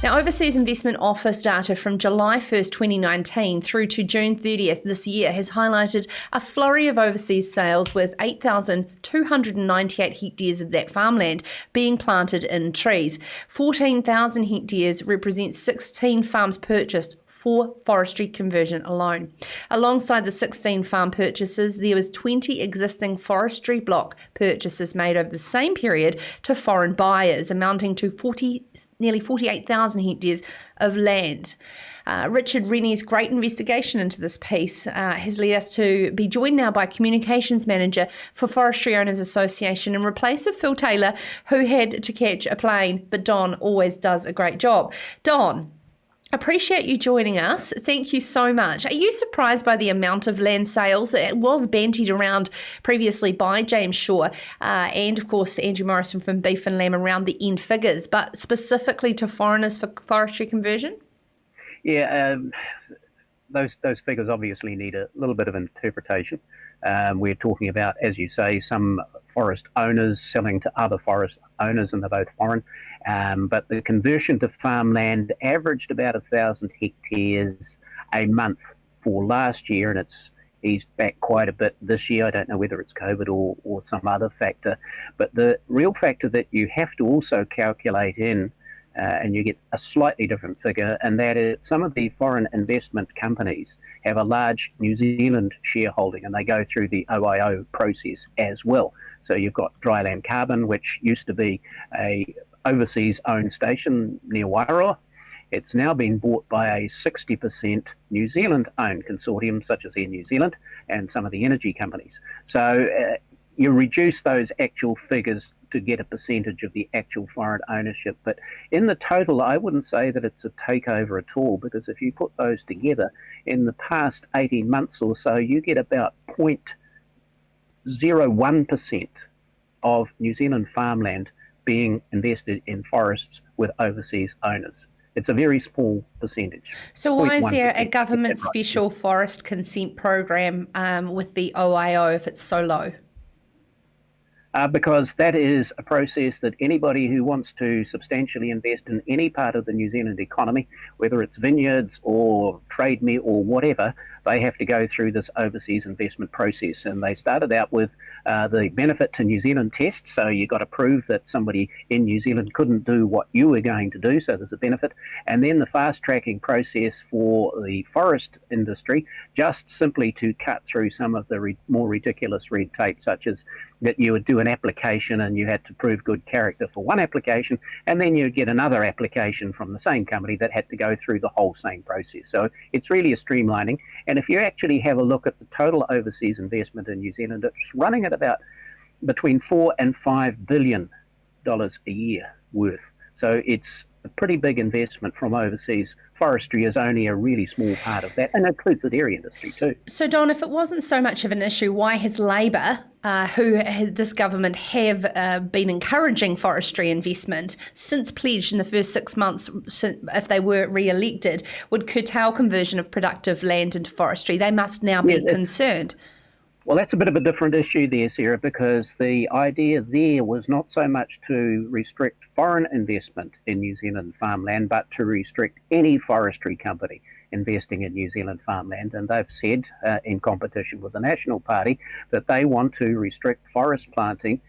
Now, Overseas Investment Office data from July 1st, 2019 through to June 30th this year has highlighted a flurry of overseas sales with 8,298 hectares of that farmland being planted in trees. 14,000 hectares represents 16 farms purchased for forestry conversion alone. Alongside the 16 farm purchases, there was 20 existing forestry block purchases made over the same period to foreign buyers, amounting to nearly 48,000 hectares of land. Richard Rennie's great investigation into this piece has led us to be joined now by Communications Manager for Forestry Owners Association in replace of Phil Taylor, who had to catch a plane, but Don always does a great job. Don, appreciate you joining us. Thank you so much. Are you surprised by the amount of land sales? It was bantied around previously by James Shaw and, of course, Andrew Morrison from Beef and Lamb around the end figures, but specifically to foreigners for forestry conversion? Yeah, those figures obviously need a little bit of interpretation. We're talking about, as you say, some forest owners selling to other forest owners, and they're both foreign. But the conversion to farmland averaged about 1,000 hectares a month for last year, and it's eased back quite a bit this year. I don't know whether it's COVID or some other factor. But the real factor that you have to also calculate in, and you get a slightly different figure, and that is some of the foreign investment companies have a large New Zealand shareholding, and they go through the OIO process as well. So you've got Dryland Carbon, which used to be a overseas owned station near Wairoa. It's now been bought by a 60% New Zealand owned consortium, such as Air New Zealand and some of the energy companies. So you reduce those actual figures to get a percentage of the actual foreign ownership. But in the total, I wouldn't say that it's a takeover at all, because if you put those together, in the past 18 months or so, you get about 0.01% of New Zealand farmland being invested in forests with overseas owners. It's a very small percentage. So why is there a government special forest consent program with the OIO if it's so low? Because that is a process that anybody who wants to substantially invest in any part of the New Zealand economy, whether it's vineyards or trade meat or whatever, they have to go through this overseas investment process. And they started out with the benefit to New Zealand test. So you got to prove that somebody in New Zealand couldn't do what you were going to do. So there's a benefit. And then the fast tracking process for the forest industry, just simply to cut through some of the more ridiculous red tape, such as that you would do an application and you had to prove good character for one application, and then you'd get another application from the same company that had to go through the whole same process. So it's really a streamlining. And if you actually have a look at the total overseas investment in New Zealand, it's running at about between $4 and $5 billion a year worth. So it's a pretty big investment from overseas. Forestry is only a really small part of that, and it includes the dairy industry too. So, Don, if it wasn't so much of an issue, why has Labour, this government, have been encouraging forestry investment since pledged in the first 6 months, if they were re-elected, would curtail conversion of productive land into forestry? They must now be concerned. Well, that's a bit of a different issue there, Sarah, because the idea there was not so much to restrict foreign investment in New Zealand farmland, but to restrict any forestry company investing in New Zealand farmland. And they've said, in competition with the National Party, that they want to restrict forest planting,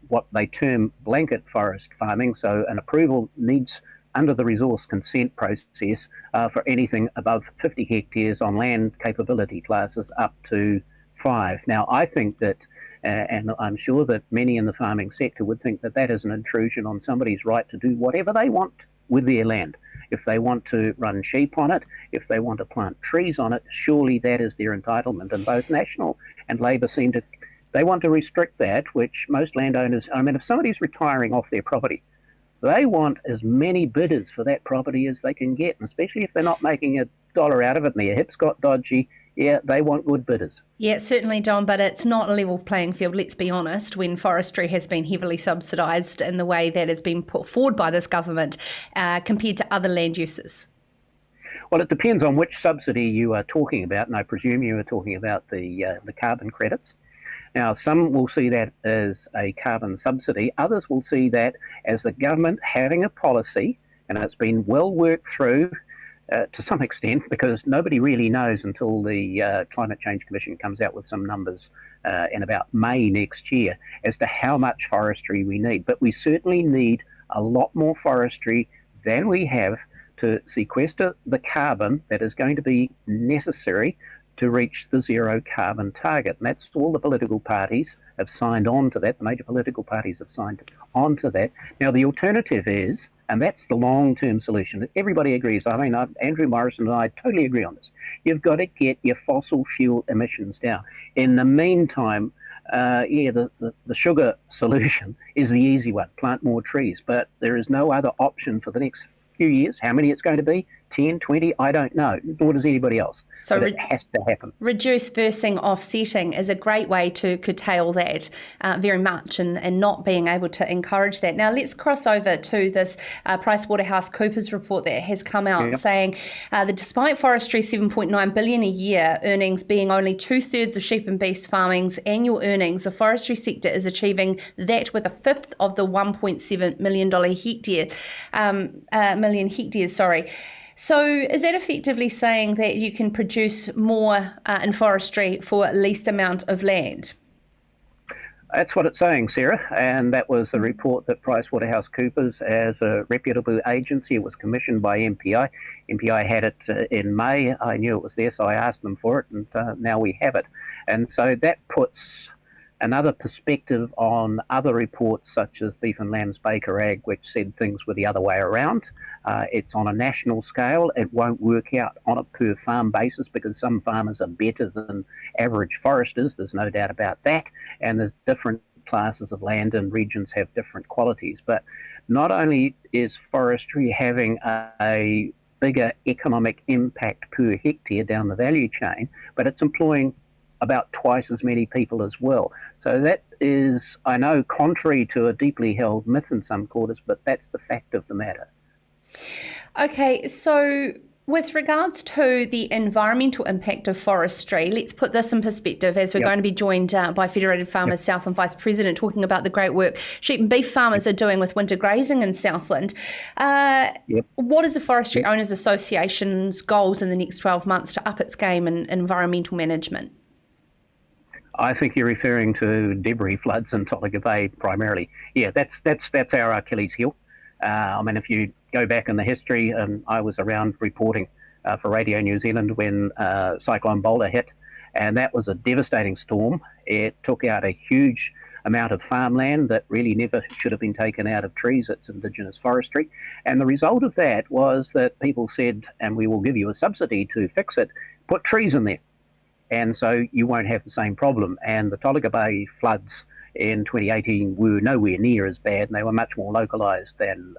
what they term blanket forest farming. So an approval needs under the resource consent process for anything above 50 hectares on land capability classes up to 5. Now, I think that, and I'm sure that many in the farming sector would think that that is an intrusion on somebody's right to do whatever they want with their land. If they want to run sheep on it, if they want to plant trees on it, surely that is their entitlement. And both National and Labor they want to restrict that, which most landowners, I mean, if somebody's retiring off their property, they want as many bidders for that property as they can get, and especially if they're not making a dollar out of it and their hips got dodgy. Yeah, they want good bidders. Yeah, certainly, Don, but it's not a level playing field, let's be honest, when forestry has been heavily subsidised in the way that has been put forward by this government compared to other land uses. Well, it depends on which subsidy you are talking about, and I presume you are talking about the carbon credits. Now, some will see that as a carbon subsidy. Others will see that as the government having a policy, and it's been well worked through to some extent, because nobody really knows until the Climate Change Commission comes out with some numbers in about May next year as to how much forestry we need. But we certainly need a lot more forestry than we have to sequester the carbon that is going to be necessary to reach the zero carbon target. And that's all the political parties have signed on to that. The major political parties have signed on to that. Now, the alternative is, and that's the long-term solution, everybody agrees. I mean, Andrew Morrison and I totally agree on this. You've got to get your fossil fuel emissions down. In the meantime, the sugar solution is the easy one, plant more trees. But there is no other option for the next few years. How many it's going to be, 10, 20, I don't know, nor does anybody else. So it has to happen. Reduce versing offsetting is a great way to curtail that very much, and not being able to encourage that. Now let's cross over to this PricewaterhouseCoopers report that has come out saying that despite forestry $7.9 billion a year earnings being only 2/3 of sheep and beef farming's annual earnings, the forestry sector is achieving that with a fifth of the $1.7 million hectares. So is that effectively saying that you can produce more in forestry for least amount of land? That's what it's saying, Sarah, and that was a report that PricewaterhouseCoopers, as a reputable agency, it was commissioned by MPI. MPI had it in May. I knew it was there, so I asked them for it, and now we have it. And so that puts another perspective on other reports such as Beef and Lambs Baker Ag, which said things were the other way around. It's on a national scale. It won't work out on a per farm basis because some farmers are better than average foresters. There's no doubt about that. And there's different classes of land and regions have different qualities. But not only is forestry having a bigger economic impact per hectare down the value chain, but it's employing about twice as many people as well. So that is, I know, contrary to a deeply held myth in some quarters, but that's the fact of the matter. Okay, so with regards to the environmental impact of forestry, let's put this in perspective as we're going to be joined by Federated Farmers Southland Vice President talking about the great work sheep and beef farmers are doing with winter grazing in Southland. What is the Forestry Owners Association's goals in the next 12 months to up its game in environmental management? I think you're referring to debris floods in Tolaga Bay primarily. Yeah, that's our Achilles heel. I mean, if you go back in the history, I was around reporting for Radio New Zealand when Cyclone Bola hit, and that was a devastating storm. It took out a huge amount of farmland that really never should have been taken out of trees. It's indigenous forestry. And the result of that was that people said, and we will give you a subsidy to fix it, put trees in there. And so you won't have the same problem. And the Tolaga Bay floods in 2018 were nowhere near as bad, and they were much more localised than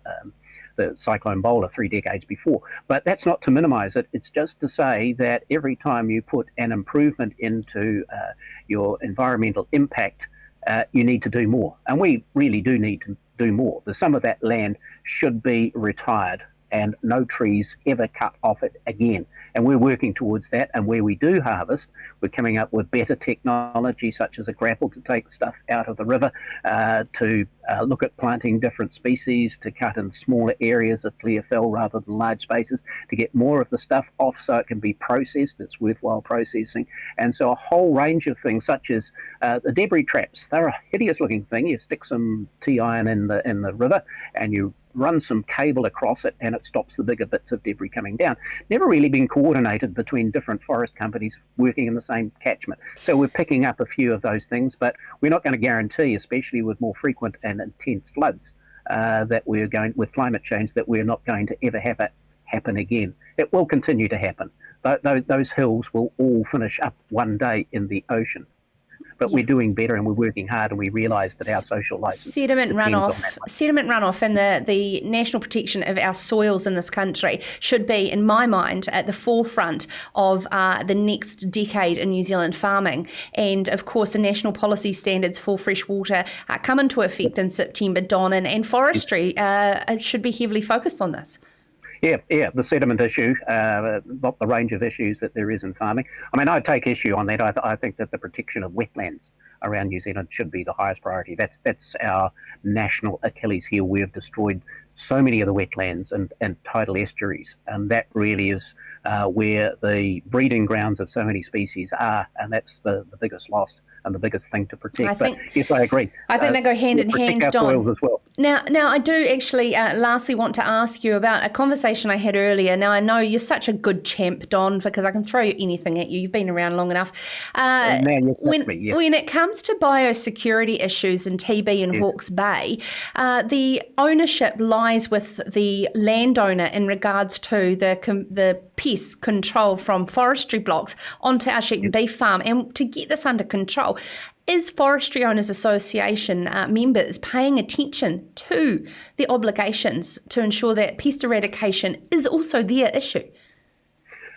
the Cyclone Bola 3 decades before. But that's not to minimise it. It's just to say that every time you put an improvement into your environmental impact, you need to do more. And we really do need to do more. Some of that land should be retired and no trees ever cut off it again. And we're working towards that. And where we do harvest, we're coming up with better technology, such as a grapple to take stuff out of the river, to look at planting different species, to cut in smaller areas of clear fell rather than large spaces, to get more of the stuff off so it can be processed. It's worthwhile processing. And so a whole range of things, such as the debris traps. They're a hideous looking thing. You stick some T-iron in the river and you run some cable across it and it stops the bigger bits of debris coming down. Never really been coordinated between different forest companies working in the same catchment. So we're picking up a few of those things, but we're not going to guarantee, especially with more frequent and intense floods, that we're going, with climate change, that we're not going to ever have it happen again. It will continue to happen. Those hills will all finish up one day in the ocean. But we're doing better and we're working hard, and we realise that our social license sediment runoff and the national protection of our soils in this country should be, in my mind, at the forefront of the next decade in New Zealand farming. And of course, the national policy standards for fresh water come into effect in September, Don, and forestry should be heavily focused on this. Yeah, the sediment issue, not the range of issues that there is in farming. I mean, I take issue on that. I think that the protection of wetlands around New Zealand should be the highest priority. That's our national Achilles heel. We have destroyed so many of the wetlands and tidal estuaries, and that really is where the breeding grounds of so many species are, and that's the biggest loss and the biggest thing to protect. But yes, I agree. I think they go hand in hand, our Don. soils as well. Now, I do actually lastly want to ask you about a conversation I had earlier. Now, I know you're such a good champ, Don, because I can throw anything at you. You've been around long enough. When it comes to biosecurity issues in TB and Hawke's Bay, the ownership lies with the landowner in regards to the pest control from forestry blocks onto our sheep and beef farm. And to get this under control, is Forestry Owners Association members paying attention to the obligations to ensure that pest eradication is also their issue?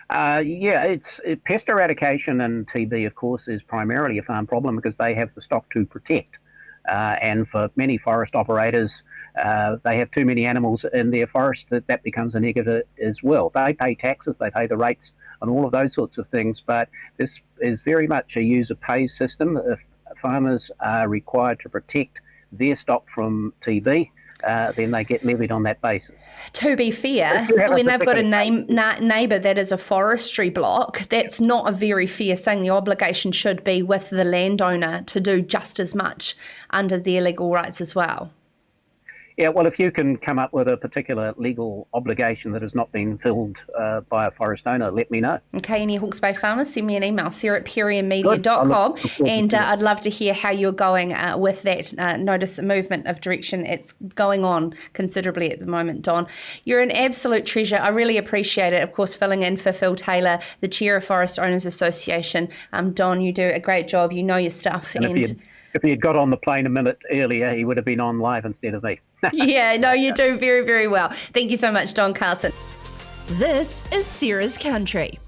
Pest eradication and TB, of course, is primarily a farm problem because they have the stock to protect. And for many forest operators, they have too many animals in their forest that becomes a negative as well. They pay taxes, they pay the rates and all of those sorts of things, but this is very much a user pays system. If farmers are required to protect their stock from TB, then they get levied on that basis. To be fair, when they've got a neighbour that is a forestry block, that's not a very fair thing. The obligation should be with the landowner to do just as much under their legal rights as well. Yeah, well, if you can come up with a particular legal obligation that has not been filled by a forest owner, let me know. Okay, any Hawke's Bay farmers, send me an email, sarah@perryandmedia.com, and I'd love to hear how you're going with that notice movement of direction. It's going on considerably at the moment, Don. You're an absolute treasure. I really appreciate it. Of course, filling in for Phil Taylor, the Chair of Forest Owners Association. Don, you do a great job. You know your stuff. And if he had got on the plane a minute earlier, he would have been on live instead of me. Yeah, no, you do very, very well. Thank you so much, Don Carson. This is Sarah's Country.